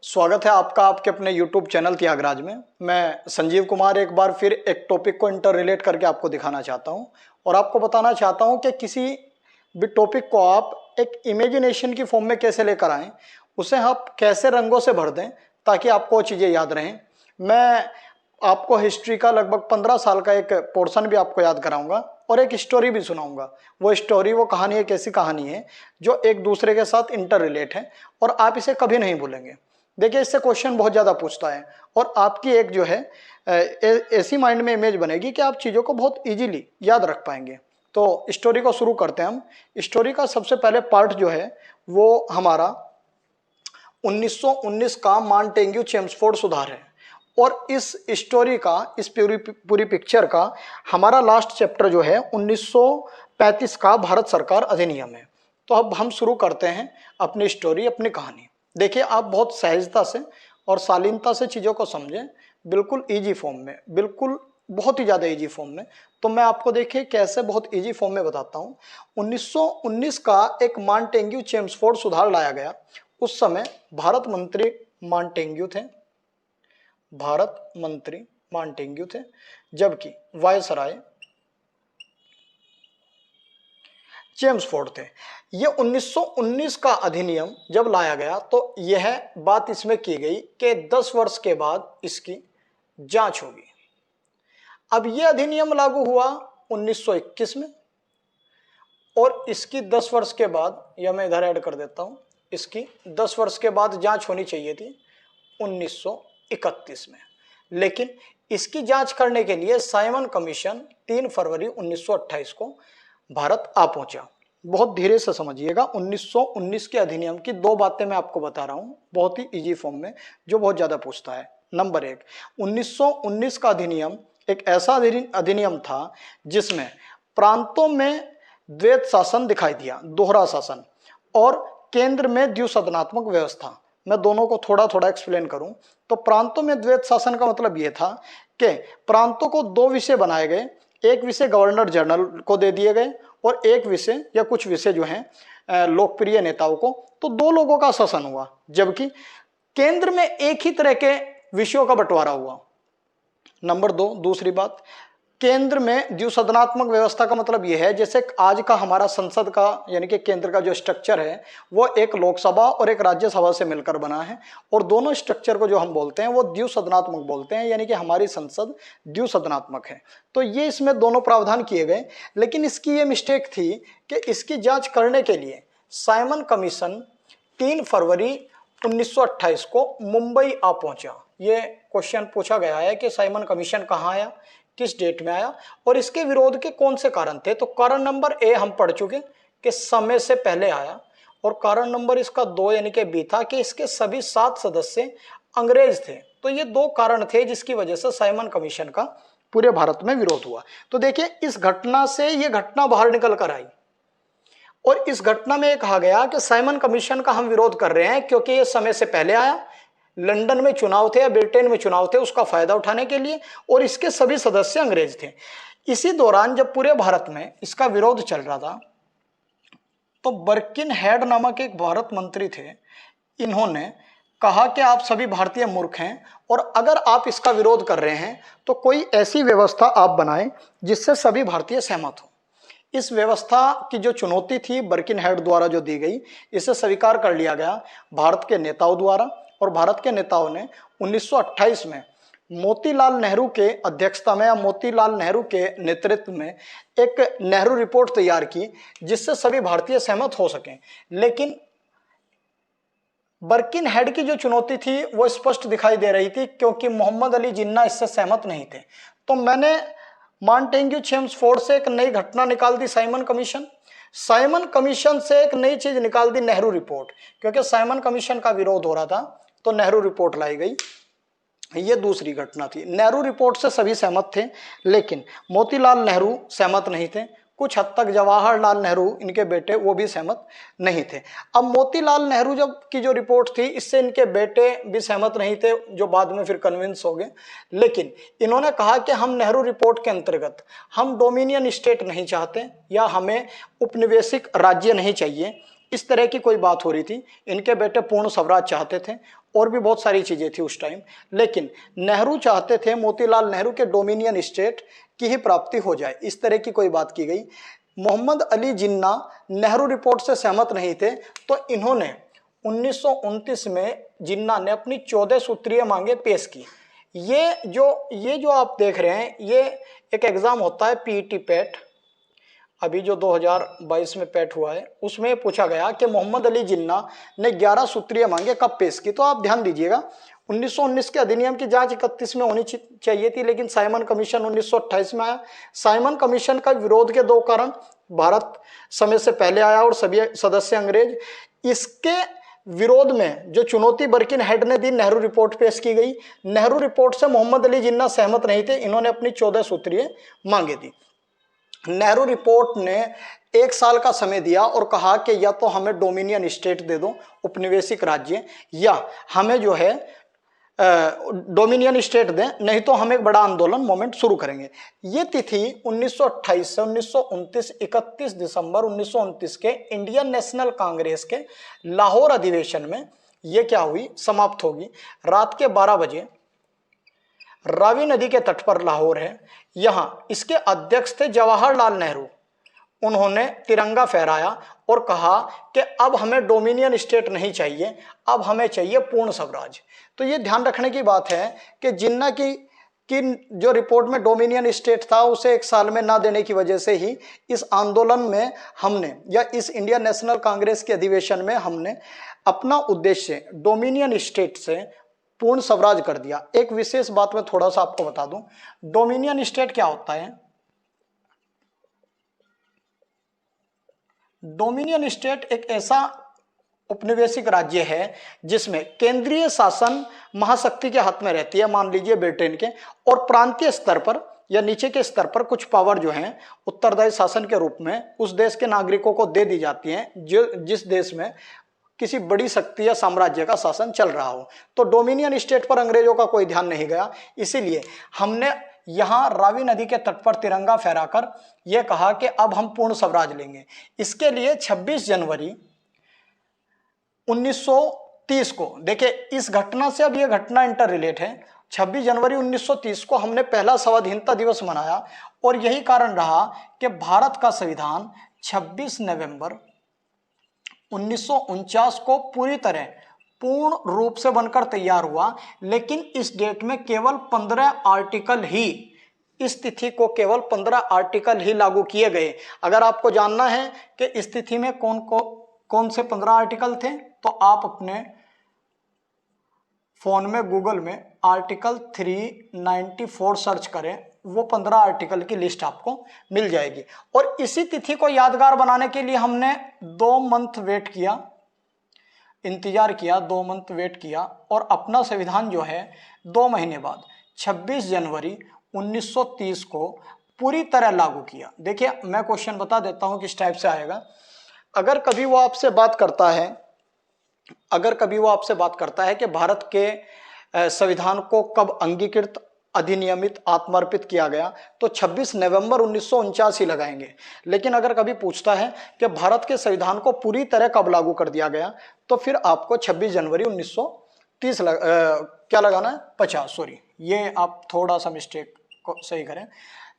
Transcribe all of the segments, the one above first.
स्वागत है आपका आपके अपने YouTube चैनल त्यागराज में। मैं संजीव कुमार एक बार फिर एक टॉपिक को इंटर रिलेट करके आपको दिखाना चाहता हूं और आपको बताना चाहता हूं कि किसी भी टॉपिक को आप एक इमेजिनेशन की फॉर्म में कैसे लेकर आएं, उसे आप कैसे रंगों से भर दें ताकि आपको चीज़ें याद रहें। मैं आपको हिस्ट्री का लगभग 15 साल का एक पोर्शन भी आपको याद कराऊंगा और एक स्टोरी भी सुनाऊंगा। वो स्टोरी, वो कहानी एक ऐसी कहानी है जो एक दूसरे के साथ इंटर रिलेट है और आप इसे कभी नहीं भूलेंगे। देखिए, इससे क्वेश्चन बहुत ज़्यादा पूछता है और आपकी एक जो है ऐसी माइंड में इमेज बनेगी कि आप चीज़ों को बहुत इजीली याद रख पाएंगे। तो स्टोरी को शुरू करते हैं हम। स्टोरी का सबसे पहले पार्ट जो है वो हमारा 1919 का मॉन्टेग्यू चेम्सफोर्ड सुधार है और इस स्टोरी का, इस पूरी पिक्चर का हमारा लास्ट चैप्टर जो है 1935 का भारत सरकार अधिनियम है। तो अब हम शुरू करते हैं अपनी स्टोरी, अपनी कहानी। देखिए, आप बहुत सहजता से और शालीनता से चीज़ों को समझें, बिल्कुल इजी फॉर्म में, बिल्कुल बहुत ही ज़्यादा इजी फॉर्म में। तो मैं आपको देखिए कैसे बहुत इजी फॉर्म में बताता हूँ। 1919 का एक मॉन्टेग्यू चेम्सफोर्ड सुधार लाया गया। उस समय भारत मंत्री मॉन्टेग्यू थे, भारत मंत्री मॉन्टेग्यू थे, जबकि वायसराय चेम्सफोर्ड थे। ये 1919 का अधिनियम जब लाया गया तो यह बात इसमें की गई कि 10 वर्ष के बाद इसकी जांच होगी। अब यह अधिनियम लागू हुआ 1921 में और इसकी 10 वर्ष के बाद, यह मैं इधर ऐड कर देता हूं, इसकी 10 वर्ष के बाद जांच होनी चाहिए थी 1931 में। लेकिन इसकी जांच करने के लिए साइमन कमीशन 3 फरवरी 1928 को भारत आ पहुंचा। बहुत धीरे से समझिएगा। 1919 के अधिनियम की 2 बातें मैं आपको बता रहा हूं बहुत ही इजी फॉर्म में, जो बहुत ज्यादा पूछता है। नंबर 1, 1919 का अधिनियम एक ऐसा अधिनियम था जिसमें प्रांतों में द्वैत शासन दिखाई दिया, दोहरा शासन, और केंद्र में द्विसदनात्मक व्यवस्था। मैं दोनों को थोड़ा थोड़ा एक्सप्लेन करूं तो प्रांतों में द्वैत शासन का मतलब यह था कि प्रांतों को 2 विषय बनाए गए, एक विषय गवर्नर जनरल को दे दिए गए और एक विषय या कुछ विषय जो हैं लोकप्रिय नेताओं को। तो 2 लोगों का शासन हुआ, जबकि केंद्र में एक ही तरह के विषयों का बंटवारा हुआ। नंबर 2, दूसरी बात, केंद्र में द्विसदनात्मक व्यवस्था का मतलब यह है जैसे आज का हमारा संसद का यानी कि केंद्र का जो स्ट्रक्चर है वो एक लोकसभा और एक राज्यसभा से मिलकर बना है और दोनों स्ट्रक्चर को जो हम बोलते हैं वो द्विसदनात्मक बोलते हैं, यानी कि हमारी संसद द्विसदनात्मक है। तो ये इसमें दोनों प्रावधान किए गए। लेकिन इसकी ये मिस्टेक थी कि इसकी जांच करने के लिए साइमन कमीशन 3 फरवरी 1928 को मुंबई आ पहुंचा। ये क्वेश्चन पूछा गया है कि साइमन कमीशन कहाँ आया, किस डेट में आया और इसके विरोध के कौन से कारण थे। तो कारण नंबर ए हम पढ़ चुके कि समय से पहले आया, और कारण नंबर इसका 2 यानी कि बी था कि इसके सभी 7 सदस्य अंग्रेज थे। तो ये 2 कारण थे जिसकी वजह से साइमन कमीशन का पूरे भारत में विरोध हुआ। तो देखिए, इस घटना से ये घटना बाहर निकल कर आई और इस घटना में कहा गया कि साइमन कमीशन का हम विरोध कर रहे हैं क्योंकि ये समय से पहले आया, लंदन में चुनाव थे या ब्रिटेन में चुनाव थे उसका फायदा उठाने के लिए, और इसके सभी सदस्य अंग्रेज थे। इसी दौरान जब पूरे भारत में इसका विरोध चल रहा था तो बर्किनहेड नामक एक भारत मंत्री थे। इन्होंने कहा कि आप सभी भारतीय मूर्ख हैं और अगर आप इसका विरोध कर रहे हैं तो कोई ऐसी व्यवस्था आप बनाएं जिससे सभी भारतीय सहमत हो। इस व्यवस्था की जो चुनौती थी बर्किनहेड द्वारा जो दी गई, इसे स्वीकार कर लिया गया भारत के नेताओं द्वारा, और भारत के नेताओं ने 1928 में मोतीलाल नेहरू के अध्यक्षता में या मोतीलाल नेहरू के नेतृत्व में एक नेहरू रिपोर्ट तैयार की जिससे सभी भारतीय सहमत हो सकें। लेकिन बर्किनहेड की जो चुनौती थी वो स्पष्ट दिखाई दे रही थी क्योंकि मोहम्मद अली जिन्ना इससे सहमत नहीं थे। तो मैंने मॉन्टेग्यू चेम्सफोर्ड से एक नई घटना निकाल दी, साइमन कमीशन। साइमन कमीशन से एक नई चीज निकाल दी, नेहरू रिपोर्ट। क्योंकि साइमन कमीशन का विरोध हो रहा था तो नेहरू रिपोर्ट लाई गई। ये दूसरी घटना थी। नेहरू रिपोर्ट से सभी सहमत थे लेकिन मोतीलाल नेहरू सहमत नहीं थे। कुछ हद तक जवाहरलाल नेहरू, इनके बेटे, वो भी सहमत नहीं थे। अब मोतीलाल नेहरू जब की जो रिपोर्ट थी इससे इनके बेटे भी सहमत नहीं थे, जो बाद में फिर कन्विंस हो गए। लेकिन इन्होंने कहा कि हम नेहरू रिपोर्ट के अंतर्गत हम डोमिनियन स्टेट नहीं चाहते या हमें उपनिवेशिक राज्य नहीं चाहिए, इस तरह की कोई बात हो रही थी। इनके बेटे पूर्ण स्वराज चाहते थे और भी बहुत सारी चीजें थी उस टाइम, लेकिन नेहरू चाहते थे मोतीलाल नेहरू के डोमिनियन स्टेट की ही प्राप्ति हो जाए, इस तरह की कोई बात की गई। मोहम्मद अली जिन्ना नेहरू रिपोर्ट से सहमत नहीं थे, तो इन्होंने 1929 में जिन्ना ने अपनी 14 सूत्रीय मांगे पेश की। ये जो आप देख रहे हैं, ये एक एग्जाम होता है पीईटी पैट, अभी जो 2022 में पैट हुआ है, उसमें पूछा गया कि मोहम्मद अली जिन्ना ने 11 सूत्रीय मांगे कब पेश की। तो आप ध्यान दीजिएगा, 1919 के अधिनियम की जांच 31 में होनी चाहिए थी, लेकिन साइमन कमीशन 1928 में आया। साइमन कमीशन का विरोध के दो कारण, भारत समय से पहले आया और सभी सदस्य अंग्रेज। इसके विरोध में जो चुनौती बर्किन हेड ने दी, नेहरू रिपोर्ट पेश की गई। नेहरू रिपोर्ट से मोहम्मद अली जिन्ना सहमत नहीं थे, इन्होंने अपनी 14 सूत्रीय मांगे दी। नेहरू रिपोर्ट ने 1 साल का समय दिया और कहा कि या तो हमें डोमिनियन स्टेट दे दो, उपनिवेशिक राज्य, या हमें जो है डोमिनियन स्टेट दें, नहीं तो हम एक बड़ा आंदोलन मोमेंट शुरू करेंगे। ये तिथि 1928 से 1929, 31 दिसंबर 1929 के इंडियन नेशनल कांग्रेस के लाहौर अधिवेशन में ये क्या हुई, समाप्त होगी। रात के 12 बजे रावी नदी के तट पर लाहौर है, यहां इसके अध्यक्ष थे जवाहरलाल नेहरू। उन्होंने तिरंगा फहराया और कहा कि अब हमें डोमिनियन स्टेट नहीं चाहिए, अब हमें चाहिए पूर्ण स्वराज। तो ये ध्यान रखने की बात है कि जिन्ना की जो रिपोर्ट में डोमिनियन स्टेट था उसे 1 साल में ना देने की वजह से ही इस आंदोलन में हमने, या इस इंडियन नेशनल कांग्रेस के अधिवेशन में हमने अपना उद्देश्य डोमिनियन स्टेट से पूर्ण स्वराज कर दिया। एक विशेष बात मैं थोड़ा सा आपको बता दूं, डोमिनियन स्टेट क्या होता है। डोमिनियन स्टेट एक ऐसा उपनिवेशिक राज्य है जिसमें केंद्रीय शासन महाशक्ति के हाथ में रहती है, मान लीजिए ब्रिटेन के, और प्रांतीय स्तर पर या नीचे के स्तर पर कुछ पावर जो हैं उत्तरदायी शासन के रूप में उस देश के नागरिकों को दे दी जाती हैं जिस देश में किसी बड़ी शक्ति या साम्राज्य का शासन चल रहा हो। तो डोमिनियन स्टेट पर अंग्रेजों का कोई ध्यान नहीं गया, इसीलिए हमने यहां रावी नदी के तट पर तिरंगा फहराकर यह कहा कि अब हम पूर्ण स्वराज लेंगे। इसके लिए 26 जनवरी 1930 को, देखिए इस घटना से अब यह घटना इंटर रिलेट है, 26 जनवरी 1930 को हमने पहला स्वाधीनता दिवस मनाया, और यही कारण रहा कि भारत का संविधान 26 नवंबर 1949 को पूरी तरह पूर्ण रूप से बनकर तैयार हुआ। लेकिन इस डेट में केवल 15 आर्टिकल ही, इस तिथि को केवल 15 आर्टिकल ही लागू किए गए। अगर आपको जानना है कि इस तिथि में कौन से 15 आर्टिकल थे, तो आप अपने फोन में गूगल में आर्टिकल 394 सर्च करें, वो 15 आर्टिकल की लिस्ट आपको मिल जाएगी। और इसी तिथि को यादगार बनाने के लिए हमने 2 मंथ वेट किया, इंतजार किया, 2 मंथ वेट किया, और अपना संविधान जो है 2 महीने बाद 26 जनवरी 1930 को पूरी तरह लागू किया। देखिए मैं क्वेश्चन बता देता हूं किस टाइप से आएगा। अगर कभी वो आपसे बात करता है कि भारत के संविधान को कब अंगीकृत, अधिनियमित, आत्मर्पित किया गया, तो 26 नवंबर 1949 ही लगाएंगे। लेकिन अगर कभी पूछता है कि भारत के संविधान को पूरी तरह कब लागू कर दिया गया, तो फिर आपको 26 जनवरी 1930 क्या लगाना है, 50, सॉरी ये आप थोड़ा सा मिस्टेक को सही करें,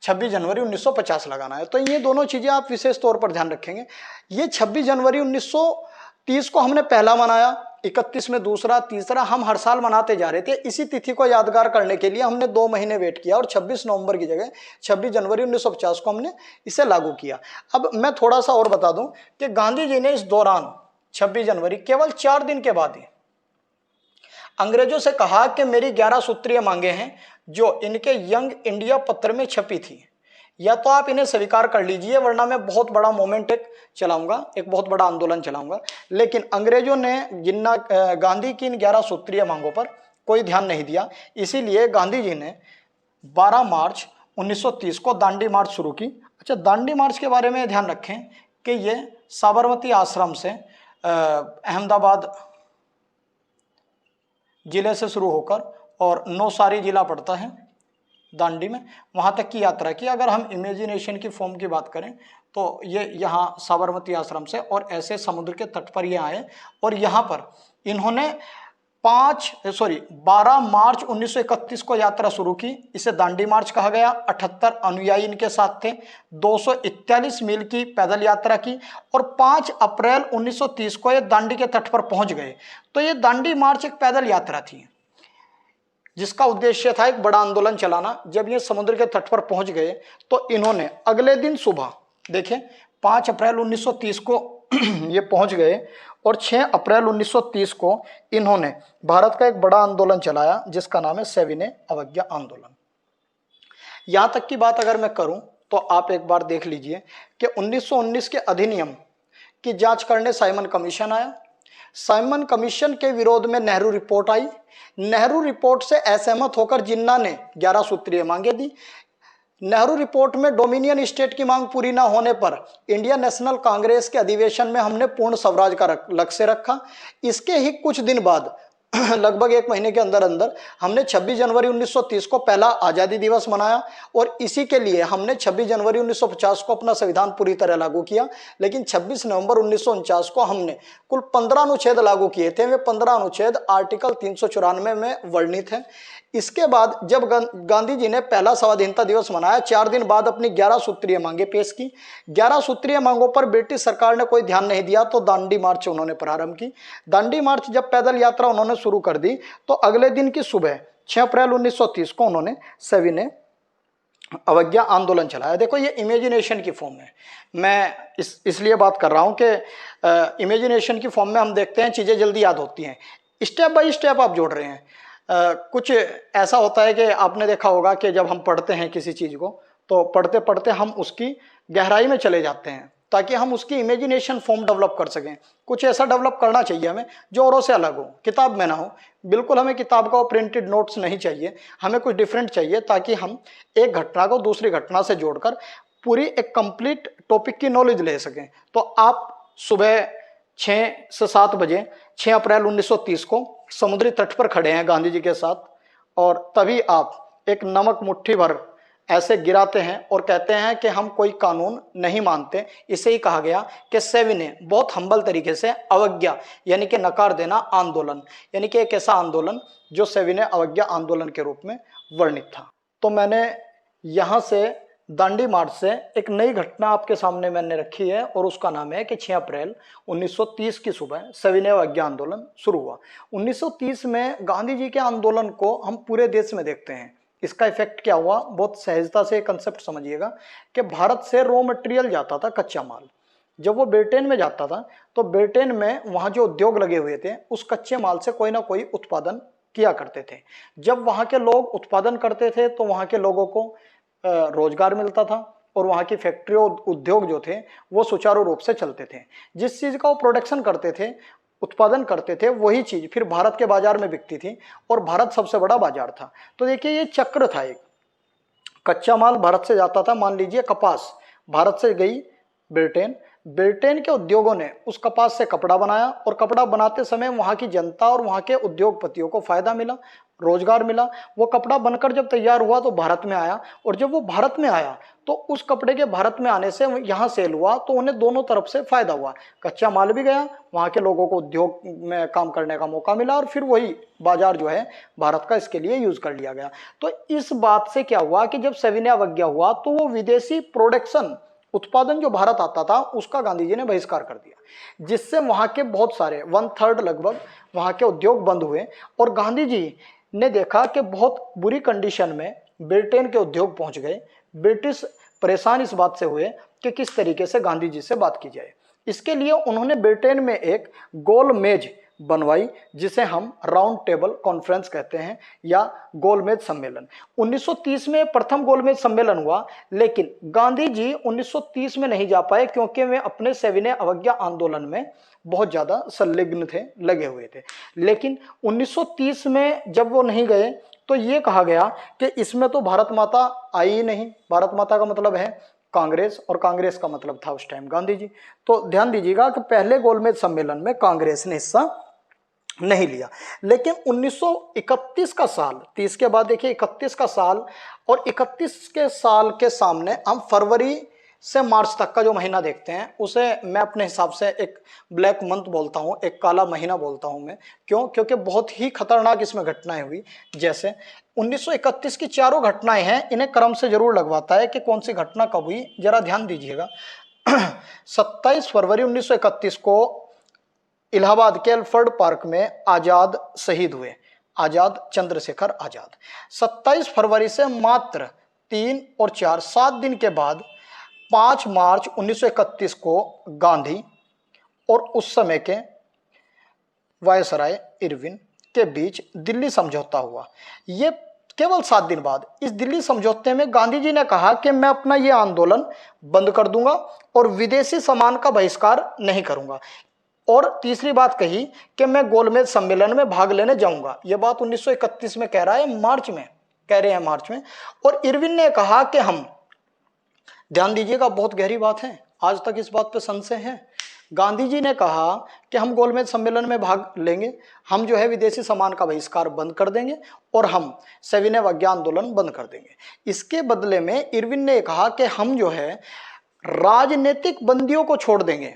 26 जनवरी 1950 लगाना है। तो ये दोनों चीजें आप विशेष तौर पर ध्यान रखेंगे। ये 26 जनवरी 1930 को हमने पहला मनाया, 31 में दूसरा, तीसरा, हम हर साल मनाते जा रहे थे। इसी तिथि को यादगार करने के लिए हमने 2 महीने वेट किया और 26 नवंबर की जगह 26 जनवरी 1950 को हमने इसे लागू किया। अब मैं थोड़ा सा और बता दूं कि गांधी जी ने इस दौरान 26 जनवरी केवल 4 दिन के बाद ही अंग्रेजों से कहा कि मेरी 11 सूत्रीय मांगे हैं जो इनके यंग इंडिया पत्र में छपी थी, या तो आप इन्हें स्वीकार कर लीजिए वरना मैं बहुत बड़ा मोमेंट चलाऊंगा, एक बहुत बड़ा आंदोलन चलाऊंगा। लेकिन अंग्रेजों ने गांधी की इन 11 सूत्रीय मांगों पर कोई ध्यान नहीं दिया। इसीलिए गांधी जी ने 12 मार्च 1930 को दांडी मार्च शुरू की। अच्छा, दांडी मार्च के बारे में ध्यान रखें कि ये साबरमती आश्रम से अहमदाबाद जिले से शुरू होकर और नौसारी जिला पड़ता है, दांडी में, वहां तक की यात्रा की। अगर हम इमेजिनेशन की फॉर्म की बात करें तो ये यहाँ साबरमती आश्रम से और ऐसे समुद्र के तट पर ये आए और यहाँ पर इन्होंने 12 मार्च 1931 को यात्रा शुरू की। इसे दांडी मार्च कहा गया। 78 अनुयायी इनके साथ थे। 241 मील की पैदल यात्रा की और 5 अप्रैल 1930 को ये दांडी के तट पर पहुंच गए। तो ये दांडी मार्च एक पैदल यात्रा थी जिसका उद्देश्य था एक बड़ा आंदोलन चलाना। जब ये समुद्र के तट पर पहुंच गए तो इन्होंने अगले दिन सुबह, देखें 5 अप्रैल 1930 को ये पहुंच गए और 6 अप्रैल 1930 को इन्होंने भारत का एक बड़ा आंदोलन चलाया जिसका नाम है सविनय अवज्ञा आंदोलन। यहां तक की बात अगर मैं करूं तो आप एक बार देख लीजिए कि 1919 के अधिनियम की जांच करने साइमन कमीशन आया। साइमन कमीशन के विरोध में नेहरू रिपोर्ट आई। नेहरू रिपोर्ट से असहमत होकर जिन्ना ने 11 सूत्रीय मांगे दी। नेहरू रिपोर्ट में डोमिनियन स्टेट की मांग पूरी न होने पर इंडियन नेशनल कांग्रेस के अधिवेशन में हमने पूर्ण स्वराज का लक्ष्य रखा। इसके ही कुछ दिन बाद लगभग 1 महीने के अंदर अंदर हमने 26 जनवरी 1930 को पहला आज़ादी दिवस मनाया और इसी के लिए हमने 26 जनवरी 1950 को अपना संविधान पूरी तरह लागू किया। लेकिन 26 नवंबर 1949 को हमने कुल 15 अनुच्छेद लागू किए थे। वे 15 अनुच्छेद आर्टिकल 394 में वर्णित हैं। इसके बाद जब गांधी जी ने पहला स्वाधीनता दिवस मनाया, 4 दिन बाद अपनी 11 सूत्रीय मांगे पेश की। 11 सूत्रीय मांगों पर ब्रिटिश सरकार ने कोई ध्यान नहीं दिया तो दांडी मार्च उन्होंने प्रारंभ की। दांडी मार्च जब पैदल यात्रा उन्होंने शुरू कर दी तो अगले दिन की सुबह 6 अप्रैल 1930 को उन्होंने सविनय अवज्ञा आंदोलन चलाया। देखो ये इमेजिनेशन की फॉर्म है। मैं इसलिए बात कर रहा हूं कि इमेजिनेशन की फॉर्म में हम देखते हैं चीजें जल्दी याद होती हैं, स्टेप बाय स्टेप आप जोड़ रहे हैं। कुछ ऐसा होता है कि आपने देखा होगा कि जब हम पढ़ते हैं किसी चीज को तो पढ़ते पढ़ते हम उसकी गहराई में चले जाते हैं ताकि हम उसकी इमेजिनेशन फॉर्म डेवलप कर सकें। कुछ ऐसा डेवलप करना चाहिए हमें जो औरों से अलग हो, किताब में ना हो। बिल्कुल हमें किताब का प्रिंटेड नोट्स नहीं चाहिए, हमें कुछ डिफरेंट चाहिए ताकि हम एक घटना को दूसरी घटना से जोड़कर पूरी एक कंप्लीट टॉपिक की नॉलेज ले सकें। तो आप सुबह 6 से 7 बजे 6 अप्रैल 1930 को समुद्री तट पर खड़े हैं गांधी जी के साथ और तभी आप एक नमक मुट्ठी भर ऐसे गिराते हैं और कहते हैं कि हम कोई कानून नहीं मानते। इसे ही कहा गया कि सविनय, बहुत हम्बल तरीके से, अवज्ञा यानी कि नकार देना आंदोलन, यानी कि एक ऐसा आंदोलन जो सविनय अवज्ञा आंदोलन के रूप में वर्णित था। तो मैंने यहाँ से दांडी मार्च से एक नई घटना आपके सामने मैंने रखी है और उसका नाम है कि 6 अप्रैल 1930 की सुबह सविनय अवज्ञा आंदोलन शुरू हुआ। 1930 में गांधी जी के आंदोलन को हम पूरे देश में देखते हैं। इसका इफेक्ट क्या हुआ, बहुत सहजता से कंसेप्ट समझिएगा कि भारत से रॉ मटेरियल जाता था, कच्चा माल। जब वो ब्रिटेन में जाता था तो ब्रिटेन में वहाँ जो उद्योग लगे हुए थे उस कच्चे माल से कोई ना कोई उत्पादन किया करते थे। जब वहाँ के लोग उत्पादन करते थे तो वहाँ के लोगों को रोजगार मिलता था और वहाँ की फैक्ट्री और उद्योग जो थे वो सुचारू रूप से चलते थे। जिस चीज़ का वो प्रोडक्शन करते थे, उत्पादन करते थे, वही चीज़ फिर भारत के बाजार में बिकती थी और भारत सबसे बड़ा बाजार था। तो देखिए ये चक्र था, एक कच्चा माल भारत से जाता था। मान लीजिए कपास भारत से गई ब्रिटेन, ब्रिटेन के उद्योगों ने उस कपास से कपड़ा बनाया और कपड़ा बनाते समय वहाँ की जनता और वहाँ के उद्योगपतियों को फायदा मिला, रोजगार मिला। वो कपड़ा बनकर जब तैयार हुआ तो भारत में आया और जब वो भारत में आया तो उस कपड़े के भारत में आने से यहाँ सेल हुआ तो उन्हें दोनों तरफ से फायदा हुआ। कच्चा माल भी गया, वहाँ के लोगों को उद्योग में काम करने का मौका मिला और फिर वही बाजार जो है भारत का इसके लिए यूज कर लिया गया। तो इस बात से क्या हुआ कि जब सविनय अवज्ञा हुआ तो वो विदेशी प्रोडक्शन, उत्पादन जो भारत आता था उसका गांधी जी ने बहिष्कार कर दिया, जिससे वहाँ के बहुत सारे 1/3 लगभग वहाँ के उद्योग बंद हुए। और गांधी जी ने देखा कि बहुत बुरी कंडीशन में ब्रिटेन के उद्योग पहुंच गए। ब्रिटिश परेशान इस बात से हुए कि किस तरीके से गांधी जी से बात की जाए। इसके लिए उन्होंने ब्रिटेन में एक गोल मेज बनवाई जिसे हम राउंड टेबल कॉन्फ्रेंस कहते हैं या गोलमेज सम्मेलन। 1930 में प्रथम गोलमेज सम्मेलन हुआ, लेकिन गांधी जी 1930 में नहीं जा पाए क्योंकि वे अपने सविनय अवज्ञा आंदोलन में बहुत ज्यादा संलिग्न थे, लगे हुए थे। लेकिन 1930 में जब वो नहीं गए तो ये कहा गया कि इसमें तो भारत माता आई ही नहीं। भारत माता का मतलब है कांग्रेस और कांग्रेस का मतलब था उस टाइम गांधी जी। तो ध्यान दीजिएगा कि पहले गोलमेज सम्मेलन में कांग्रेस ने हिस्सा नहीं लिया। लेकिन 1931 का साल, 30 के बाद देखिए 31 का साल, और 31 के साल के सामने हम फरवरी से मार्च तक का जो महीना देखते हैं उसे मैं अपने हिसाब से एक ब्लैक मंथ बोलता हूं, एक काला महीना बोलता हूं मैं। क्यों? क्योंकि बहुत ही खतरनाक इसमें घटनाएं हुई। जैसे 1931 की चारों घटनाएं हैं, इन्हें क्रम से जरूर लगवाता है कि कौन सी घटना कब हुई, जरा ध्यान दीजिएगा। 27 फरवरी 1931 को इलाहाबाद के अल्फ्रेड पार्क में आजाद शहीद हुए, आजाद चंद्रशेखर आजाद। 27 फरवरी से मात्र 3 और 4 7 दिन के बाद 5 मार्च 1931 को गांधी और उस समय के वायसराय इरविन के बीच दिल्ली समझौता हुआ। ये केवल 7 दिन बाद इस दिल्ली समझौते में गांधी जी ने कहा कि मैं अपना ये आंदोलन बंद कर दूंगा और विदेशी सामान का बहिष्कार नहीं करूंगा। और तीसरी बात कही कि मैं गोलमेज सम्मेलन में भाग लेने जाऊंगा। यह बात 1931 में कह रहा है, मार्च में कह रहे हैं, मार्च में। और इरविन ने कहा कि हम, ध्यान दीजिएगा बहुत गहरी बात है, आज तक इस बात पे संशय है। गांधी जी ने कहा कि हम गोलमेज सम्मेलन में भाग लेंगे, हम जो है विदेशी सामान का बहिष्कार बंद कर देंगे और हम सविनय अवज्ञा आंदोलन बंद कर देंगे। इसके बदले में इरविन ने कहा कि हम जो है राजनीतिक बंदियों को छोड़ देंगे।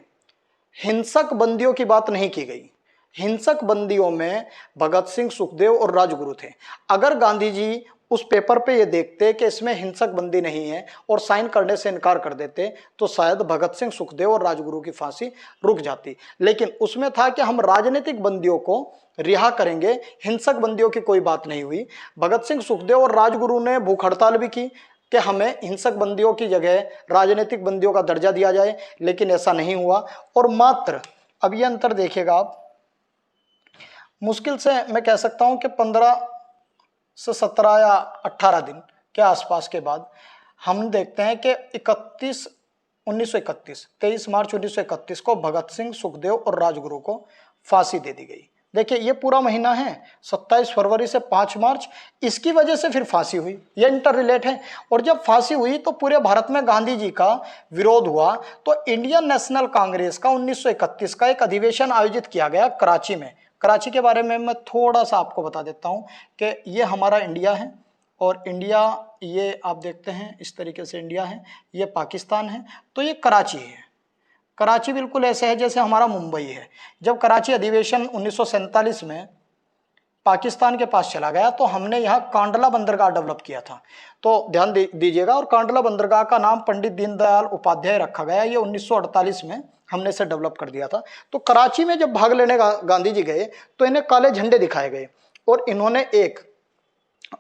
हिंसक बंदियों की बात नहीं की गई। हिंसक बंदियों में भगत सिंह, सुखदेव और राजगुरु थे। अगर गांधी जी उस पेपर पे ये देखते कि इसमें हिंसक बंदी नहीं है और साइन करने से इनकार कर देते तो शायद भगत सिंह, सुखदेव और राजगुरु की फांसी रुक जाती। लेकिन उसमें था कि हम राजनीतिक बंदियों को रिहा करेंगे, हिंसक बंदियों की कोई बात नहीं हुई। भगत सिंह, सुखदेव और राजगुरु ने भूख हड़ताल भी की कि हमें हिंसक बंदियों की जगह राजनीतिक बंदियों का दर्जा दिया जाए, लेकिन ऐसा नहीं हुआ। और मात्र, अब ये अंतर देखिएगा आप, मुश्किल से मैं कह सकता हूं कि 15 से 17 या 18 दिन के आसपास के बाद हम देखते हैं कि 23 मार्च 1931 को भगत सिंह, सुखदेव और राजगुरु को फांसी दे दी गई। देखिए ये पूरा महीना है, 27 फरवरी से 5 मार्च, इसकी वजह से फिर फांसी हुई, ये इंटर रिलेट है। और जब फांसी हुई तो पूरे भारत में गांधी जी का विरोध हुआ। तो इंडियन नेशनल कांग्रेस का 1931 का एक अधिवेशन आयोजित किया गया कराची में। कराची के बारे में मैं थोड़ा सा आपको बता देता हूं कि ये हमारा इंडिया है और इंडिया, ये आप देखते हैं इस तरीके से इंडिया है, ये पाकिस्तान है, तो ये कराची है। कराची बिल्कुल ऐसे है जैसे हमारा मुंबई है। जब कराची अधिवेशन 1947 में पाकिस्तान के पास चला गया तो हमने यहाँ कांडला बंदरगाह डेवलप किया था। तो ध्यान दीजिएगा, और कांडला बंदरगाह का नाम पंडित दीनदयाल उपाध्याय रखा गया। ये 1948 में हमने इसे डेवलप कर दिया था। तो कराची में जब भाग लेने गांधी जी गए तो इन्हें काले झंडे दिखाए गए और इन्होंने एक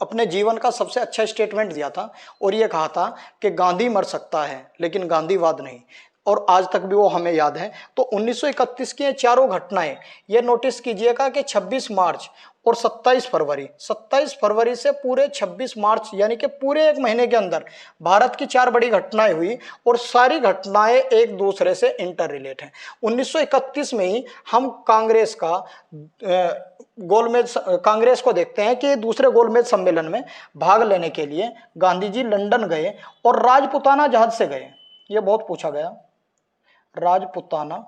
अपने जीवन का सबसे अच्छा स्टेटमेंट दिया था और ये कहा था कि गांधी मर सकता है लेकिन गांधीवाद नहीं। और आज तक भी वो हमें याद है। तो 1931 की ये चारों घटनाएं, ये नोटिस कीजिएगा कि 26 मार्च और 27 फरवरी से पूरे 26 मार्च यानी कि पूरे एक महीने के अंदर भारत की 4 बड़ी घटनाएं हुई और सारी घटनाएं एक दूसरे से इंटर रिलेट हैं। 1931 में ही हम कांग्रेस को देखते हैं कि दूसरे गोलमेज सम्मेलन में भाग लेने के लिए गांधी जी लंदन गए और राजपुताना जहाज से गए। ये बहुत पूछा गया, राजपुताना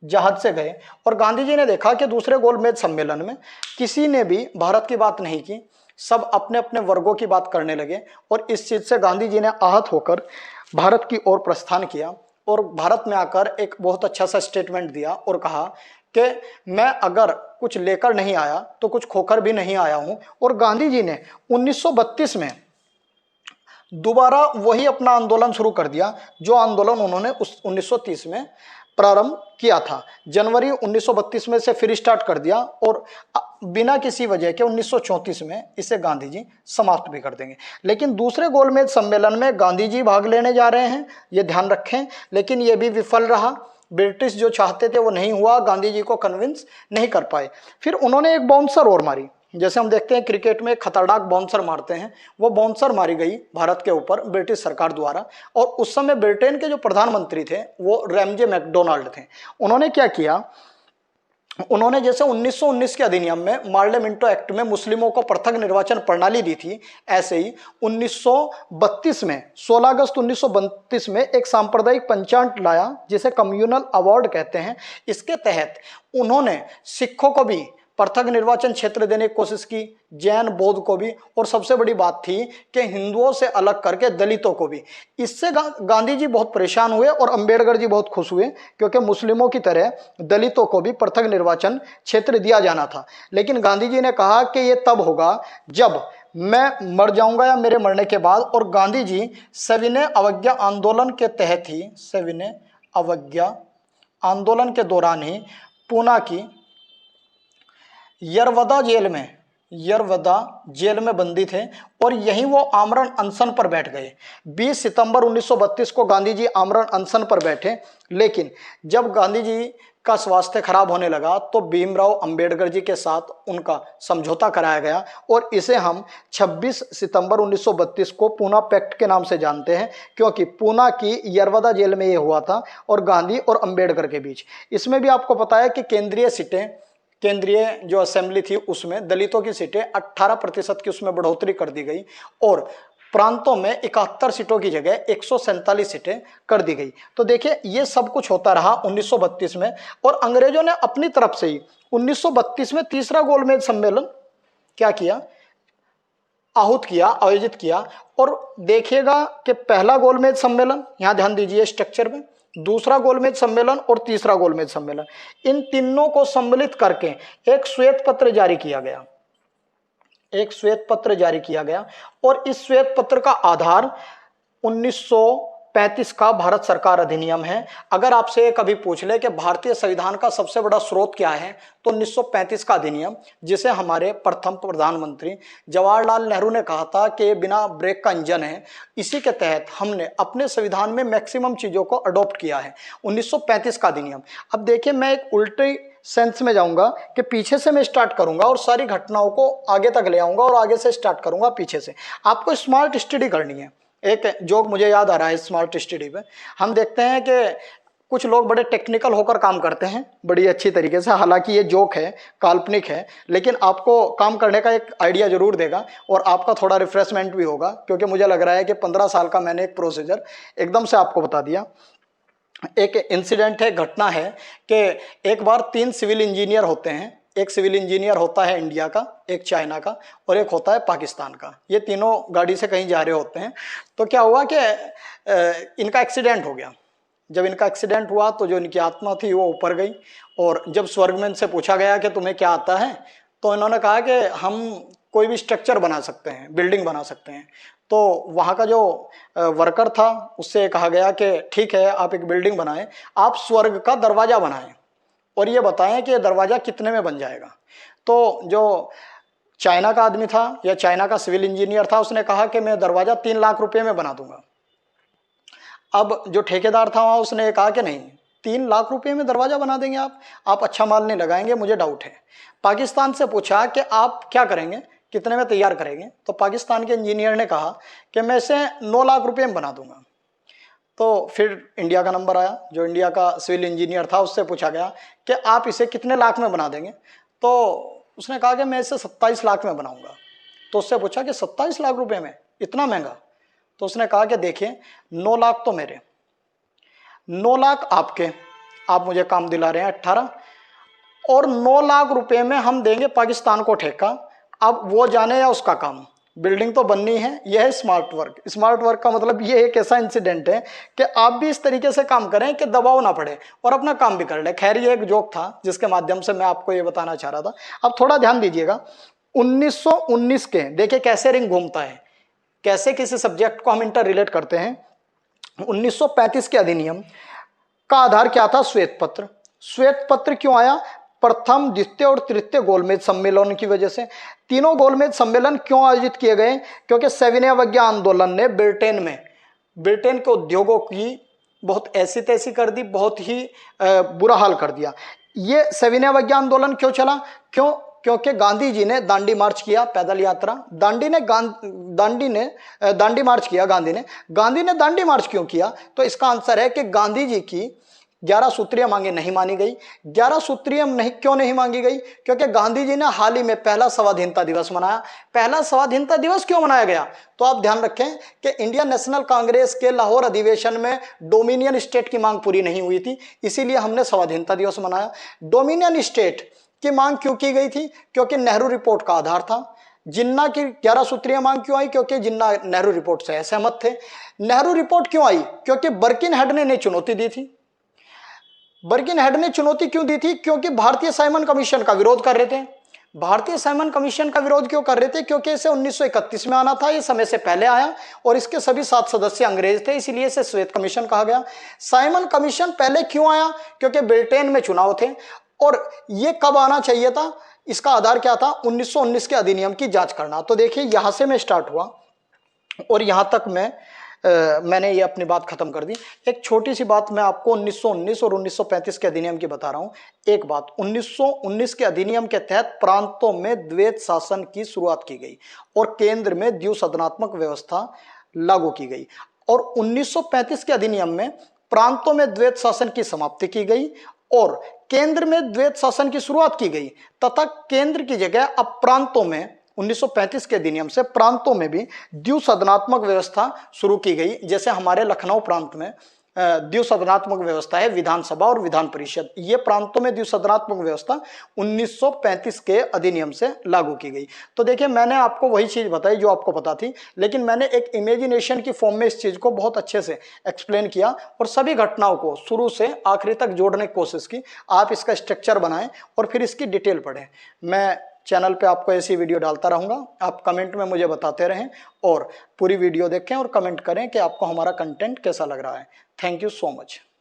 जहाज से गए और गांधी जी ने देखा कि दूसरे गोलमेज सम्मेलन में किसी ने भी भारत की बात नहीं की, सब अपने अपने वर्गों की बात करने लगे। और इस चीज से गांधी जी ने आहत होकर भारत की ओर प्रस्थान किया और भारत में आकर एक बहुत अच्छा सा स्टेटमेंट दिया और कहा कि मैं अगर कुछ लेकर नहीं आया तो कुछ खोकर भी नहीं आया हूं। और गांधी जी ने 1932 में दोबारा वही अपना आंदोलन शुरू कर दिया जो आंदोलन उन्होंने 1930 में प्रारंभ किया था। जनवरी 1932 में से फिर स्टार्ट कर दिया और बिना किसी वजह के 1934 में इसे गांधी जी समाप्त भी कर देंगे। लेकिन दूसरे गोलमेज सम्मेलन में गांधी जी भाग लेने जा रहे हैं, ये ध्यान रखें, लेकिन ये भी विफल रहा। ब्रिटिश जो चाहते थे वो नहीं हुआ, गांधी जी को कन्विंस नहीं कर पाए। फिर उन्होंने एक बाउंसर और मारी, जैसे हम देखते हैं क्रिकेट में खतरनाक बाउंसर मारते हैं, वो बाउंसर मारी गई भारत के ऊपर ब्रिटिश सरकार द्वारा। और उस समय ब्रिटेन के जो प्रधानमंत्री थे वो रैमजे मैकडोनाल्ड थे। उन्होंने क्या किया, उन्होंने जैसे 1919 के अधिनियम में मार्ले मिंटो एक्ट में मुस्लिमों को पृथक निर्वाचन प्रणाली दी थी, ऐसे ही 1932 में 16 अगस्त 1932 में एक सांप्रदायिक पंचायत लाया जिसे कम्युनल अवार्ड कहते हैं। इसके तहत उन्होंने सिखों को भी पृथक निर्वाचन क्षेत्र देने की कोशिश की, जैन बौद्ध को भी, और सबसे बड़ी बात थी कि हिंदुओं से अलग करके दलितों को भी। इससे गांधी जी बहुत परेशान हुए और अंबेडकर जी बहुत खुश हुए, क्योंकि मुस्लिमों की तरह दलितों को भी पृथक निर्वाचन क्षेत्र दिया जाना था। लेकिन गांधी जी ने कहा कि यह तब होगा जब मैं मर जाऊंगा या मेरे मरने के बाद। और गांधी जी सविनय अवज्ञा आंदोलन के तहत ही, सविनय अवज्ञा आंदोलन के दौरान ही पूना की यरवदा जेल में बंदी थे और यहीं वो आमरण अनशन पर बैठ गए। 20 सितंबर 1932 को गांधी जी आमरण अनशन पर बैठे। लेकिन जब गांधी जी का स्वास्थ्य खराब होने लगा तो भीमराव अंबेडकर जी के साथ उनका समझौता कराया गया और इसे हम 26 सितंबर 1932 को पूना पैक्ट के नाम से जानते हैं, क्योंकि पूना की यरवदा जेल में ये हुआ था और गांधी और अंबेडकर के बीच। इसमें भी आपको पता है कि केंद्रीय जो असेंबली थी उसमें दलितों की सीटें 18% की उसमें बढ़ोतरी कर दी गई और प्रांतों में 71 सीटों की जगह 147 सीटें कर दी गई। तो देखिए ये सब कुछ होता रहा 1932 में। और अंग्रेजों ने अपनी तरफ से ही 1932 में तीसरा गोलमेज सम्मेलन क्या किया, आयोजित किया। और देखिएगा कि पहला गोलमेज सम्मेलन, यहां ध्यान दीजिए स्ट्रक्चर में, दूसरा गोलमेज सम्मेलन और तीसरा गोलमेज सम्मेलन, इन तीनों को सम्मिलित करके एक श्वेत पत्र जारी किया गया। और इस श्वेत पत्र का आधार 1935 का भारत सरकार अधिनियम है। अगर आपसे कभी पूछ ले कि भारतीय संविधान का सबसे बड़ा स्रोत क्या है, तो 1935 का अधिनियम, जिसे हमारे प्रथम प्रधानमंत्री जवाहरलाल नेहरू ने कहा था कि बिना ब्रेक का इंजन है। इसी के तहत हमने अपने संविधान में मैक्सिमम चीजों को अडॉप्ट किया है, 1935 का अधिनियम। अब देखिए मैं एक उल्टे सेंस में जाऊंगा कि पीछे से मैं स्टार्ट करूंगा और सारी घटनाओं को आगे तक ले आऊंगा और आगे से स्टार्ट करूंगा पीछे से। आपको स्मार्ट स्टडी करनी है। एक जोक मुझे याद आ रहा है स्मार्ट स्टडी पे। हम देखते हैं कि कुछ लोग बड़े टेक्निकल होकर काम करते हैं बड़ी अच्छी तरीके से, हालांकि ये जोक है, काल्पनिक है, लेकिन आपको काम करने का एक आइडिया जरूर देगा और आपका थोड़ा रिफ्रेशमेंट भी होगा, क्योंकि मुझे लग रहा है कि 15 साल का मैंने एक प्रोसीजर एकदम से आपको बता दिया। एक इंसिडेंट है, घटना है कि एक बार 3 सिविल इंजीनियर होते हैं। एक सिविल इंजीनियर होता है इंडिया का, एक चाइना का और एक होता है पाकिस्तान का। ये तीनों गाड़ी से कहीं जा रहे होते हैं। तो क्या हुआ कि इनका एक्सीडेंट हो गया। जब इनका एक्सीडेंट हुआ तो जो इनकी आत्मा थी वो ऊपर गई और जब स्वर्ग में इनसे पूछा गया कि तुम्हें क्या आता है, तो इन्होंने कहा कि हम कोई भी स्ट्रक्चर बना सकते हैं, बिल्डिंग बना सकते हैं। तो वहाँ का जो वर्कर था उससे कहा गया कि ठीक है आप एक बिल्डिंग बनाएं, आप स्वर्ग का दरवाजा बनाएं और ये बताएं कि ये दरवाजा कितने में बन जाएगा। तो जो चाइना का आदमी था या चाइना का सिविल इंजीनियर था उसने कहा कि मैं दरवाजा 3 लाख रुपए में बना दूंगा। अब जो ठेकेदार था वहाँ उसने कहा कि नहीं, 3 लाख रुपए में दरवाजा बना देंगे आप अच्छा माल नहीं लगाएंगे, मुझे डाउट है। पाकिस्तान से पूछा कि आप क्या करेंगे, कितने में तैयार करेंगे, तो पाकिस्तान के इंजीनियर ने कहा कि मैं इसे 9 लाख रुपए में बना दूंगा। तो फिर इंडिया का नंबर आया, जो इंडिया का सिविल इंजीनियर था उससे पूछा गया कि आप इसे कितने लाख में बना देंगे, तो उसने कहा कि मैं इसे 27 लाख में बनाऊंगा। तो उससे पूछा कि 27 लाख रुपए में, इतना महंगा? तो उसने कहा कि देखिए 9 लाख तो मेरे, 9 लाख आपके, आप मुझे काम दिला रहे हैं 18, और 9 लाख रुपए में हम देंगे पाकिस्तान को ठेका। अब वो जाने या उसका काम, बिल्डिंग तो बननी है। यह है स्मार्ट वर्क। स्मार्ट वर्क का मतलब ये एक ऐसा इंसिडेंट है कि आप भी इस तरीके से काम करें कि दबाव ना पड़े और अपना काम भी कर ले। खैर ये एक जोक था जिसके माध्यम से मैं आपको ये बताना चाह रहा था। अब थोड़ा ध्यान दीजिएगा 1919 के, देखिए कैसे रिंग घूमता है, कैसे किसी सब्जेक्ट को हम इंटर रिलेट करते हैं। 1935 के अधिनियम का आधार क्या था? श्वेत पत्र। श्वेत पत्र क्यों आया? प्रथम, द्वितीय और तृतीय गोलमेज सम्मेलन की वजह से। तीनों गोलमेज सम्मेलन क्यों आयोजित किए गए? क्योंकि सविनय अवज्ञा आंदोलन ने ब्रिटेन के उद्योगों की बहुत ऐसी तैसी कर दी, बहुत ही बुरा हाल कर दिया। ये सविनय अवज्ञा आंदोलन क्यों चला? क्योंकि गांधी जी ने दांडी मार्च किया, पैदल यात्रा। गांधी ने दांडी मार्च क्यों किया? तो इसका आंसर है कि गांधी जी की 11 सूत्रीय मांगे नहीं मानी गई। 11 सूत्रीय नहीं क्यों नहीं मांगी गई? क्योंकि गांधी जी ने हाल ही में पहला स्वाधीनता दिवस मनाया। पहला स्वाधीनता दिवस क्यों मनाया गया? तो आप ध्यान रखें कि इंडियन नेशनल कांग्रेस के लाहौर अधिवेशन में डोमिनियन स्टेट की मांग पूरी नहीं हुई थी, इसीलिए हमने स्वाधीनता दिवस मनाया। डोमिनियन स्टेट की मांग क्यों की गई थी? क्योंकि नेहरू रिपोर्ट का आधार था। जिन्ना की 11 सूत्रीय मांग क्यों आई? क्योंकि जिन्ना नेहरू रिपोर्ट से असहमत थे। नेहरू रिपोर्ट क्यों आई? क्योंकि बर्किनहेड ने चुनौती दी थी। बर्किनहेड ने चुनौती क्यों दी थी? क्योंकि भारतीय साइमन कमीशन का विरोध कर रहे थे। भारतीय साइमन कमीशन का विरोध क्यों कर रहे थे? क्योंकि इसे 1931 में आना था, ये समय से पहले आया और इसके सभी 7 सदस्य अंग्रेज थे, इसलिए इसे श्वेत कमीशन कहा गया। साइमन कमीशन पहले क्यों आया? क्योंकि ब्रिटेन में चुनाव थे और ये कब आना चाहिए था? इसका आधार क्या था? 1919 के अधिनियम की जांच करना। तो देखिए यहां से मैं स्टार्ट हुआ और यहां तक मैंने ये अपनी बात खत्म कर दी। एक छोटी सी बात मैं आपको 1919 और 1935 के अधिनियम की बता रहा हूं। एक बात, 1919 के अधिनियम के तहत प्रांतों में द्वैत शासन की शुरुआत की गई और केंद्र में द्विसदनात्मक व्यवस्था लागू की गई। और 1935 के अधिनियम में प्रांतों में द्वैत शासन की समाप्ति की गई और केंद्र में द्वैत शासन की शुरुआत की गई तथा केंद्र की जगह अब प्रांतों में 1935 के अधिनियम से प्रांतों में भी द्विसदनात्मक व्यवस्था शुरू की गई। जैसे हमारे लखनऊ प्रांत में द्विसदनात्मक व्यवस्था है, विधानसभा और विधान परिषद। ये प्रांतों में द्विसदनात्मक व्यवस्था 1935 के अधिनियम से लागू की गई। तो देखिए मैंने आपको वही चीज बताई जो आपको पता थी, लेकिन मैंने एक इमेजिनेशन की फॉर्म में इस चीज को बहुत अच्छे से एक्सप्लेन किया और सभी घटनाओं को शुरू से आखिरी तक जोड़ने की कोशिश की। आप इसका स्ट्रक्चर बनाएं और फिर इसकी डिटेल पढ़ें। मैं चैनल पे आपको ऐसी वीडियो डालता रहूंगा, आप कमेंट में मुझे बताते रहें और पूरी वीडियो देखें और कमेंट करें कि आपको हमारा कंटेंट कैसा लग रहा है। Thank you so much.